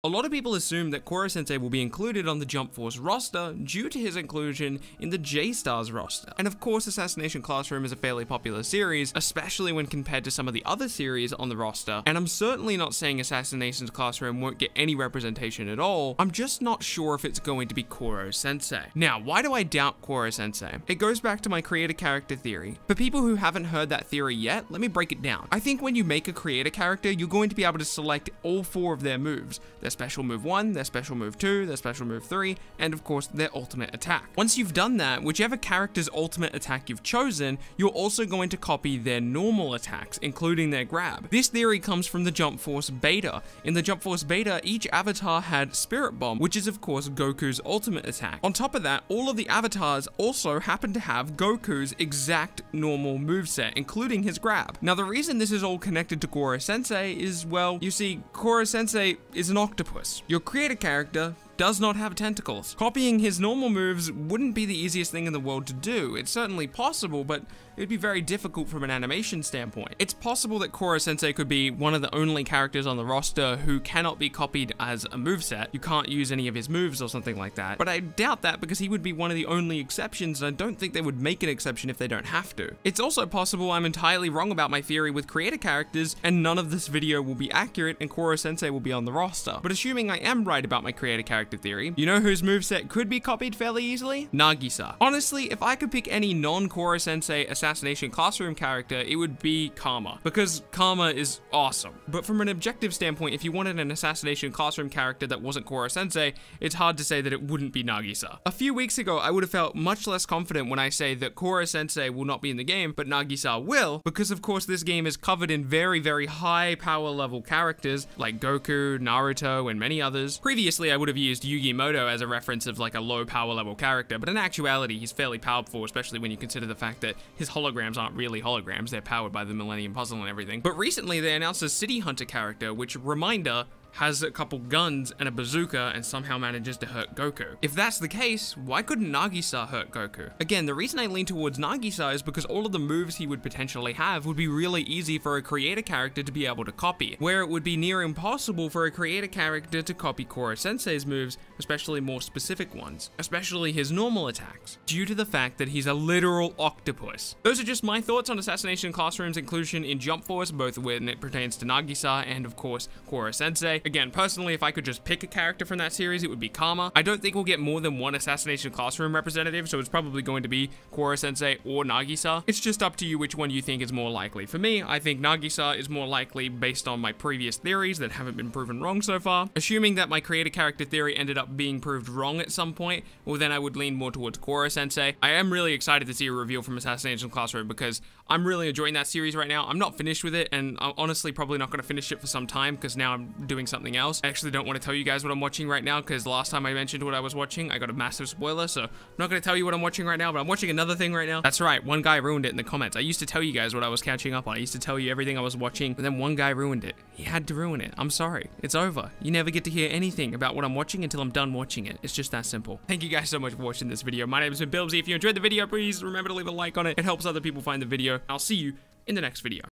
A lot of people assume that Koro Sensei will be included on the Jump Force roster due to his inclusion in the J-Stars roster. And of course, Assassination Classroom is a fairly popular series, especially when compared to some of the other series on the roster. And I'm certainly not saying Assassination Classroom won't get any representation at all. I'm just not sure if it's going to be Koro Sensei. Now, why do I doubt Koro Sensei? It goes back to my creator character theory. For people who haven't heard that theory yet, let me break it down. I think when you make a creator character, you're going to be able to select all 4 of their moves. Their special move 1, their special move 2, their special move 3, and of course their ultimate attack. Once you've done that, whichever character's ultimate attack you've chosen, you're also going to copy their normal attacks, including their grab. This theory comes from the Jump Force beta. In the Jump Force beta, each avatar had Spirit Bomb, which is of course Goku's ultimate attack. On top of that, all of the avatars also happen to have Goku's exact normal moveset, including his grab. Now, the reason this is all connected to Koro Sensei is, well, you see, Koro Sensei is an octopus. Your creator character does not have tentacles. Copying his normal moves wouldn't be the easiest thing in the world to do. It's certainly possible, but it'd be very difficult from an animation standpoint. It's possible that Koro Sensei could be one of the only characters on the roster who cannot be copied as a moveset. You can't use any of his moves or something like that. But I doubt that because he would be one of the only exceptions, and I don't think they would make an exception if they don't have to. It's also possible I'm entirely wrong about my theory with creator characters, and none of this video will be accurate and Koro Sensei will be on the roster. But assuming I am right about my creator character theory, you know whose moveset could be copied fairly easily? Nagisa. Honestly, if I could pick any non-Koro Sensei Assassination Classroom character, it would be Karma, because Karma is awesome. But from an objective standpoint, if you wanted an Assassination Classroom character that wasn't Koro Sensei, it's hard to say that it wouldn't be Nagisa. A few weeks ago, I would have felt much less confident when I say that Koro Sensei will not be in the game, but Nagisa will, because of course this game is covered in very, very high power level characters like Goku, Naruto, and many others. Previously, I would have used Yu-Gi-Moto as a reference of like a low power level character, but in actuality, he's fairly powerful, especially when you consider the fact that his holograms aren't really holograms, they're powered by the Millennium Puzzle and everything. But recently, they announced a City Hunter character, which, reminder, has a couple guns and a bazooka and somehow manages to hurt Goku. If that's the case, why couldn't Nagisa hurt Goku? Again, the reason I lean towards Nagisa is because all of the moves he would potentially have would be really easy for a creator character to be able to copy, where it would be near impossible for a creator character to copy Koro Sensei's moves, especially more specific ones, especially his normal attacks, due to the fact that he's a literal octopus. Those are just my thoughts on Assassination Classroom's inclusion in Jump Force, both when it pertains to Nagisa and of course Koro Sensei. Again, personally, if I could just pick a character from that series, it would be Karma. I don't think we'll get more than one Assassination Classroom representative, so it's probably going to be Koro Sensei or Nagisa. It's just up to you which one you think is more likely. For me, I think Nagisa is more likely based on my previous theories that haven't been proven wrong so far. Assuming that my creator character theory ended up being proved wrong at some point, well then I would lean more towards Koro Sensei. I am really excited to see a reveal from Assassination Classroom because I'm really enjoying that series right now. I'm not finished with it, and I'm honestly probably not going to finish it for some time because now I'm doing something else. I actually don't want to tell you guys what I'm watching right now because last time I mentioned what I was watching, I got a massive spoiler, so I'm not going to tell you what I'm watching right now, but I'm watching another thing right now. That's right, one guy ruined it in the comments. I used to tell you guys what I was catching up on. I used to tell you everything I was watching, but then one guy ruined it. He had to ruin it. I'm sorry. It's over. You never get to hear anything about what I'm watching until I'm done watching it. It's just that simple. Thank you guys so much for watching this video. My name has been Bilbsy. If you enjoyed the video, please remember to leave a like on it. It helps other people find the video. I'll see you in the next video.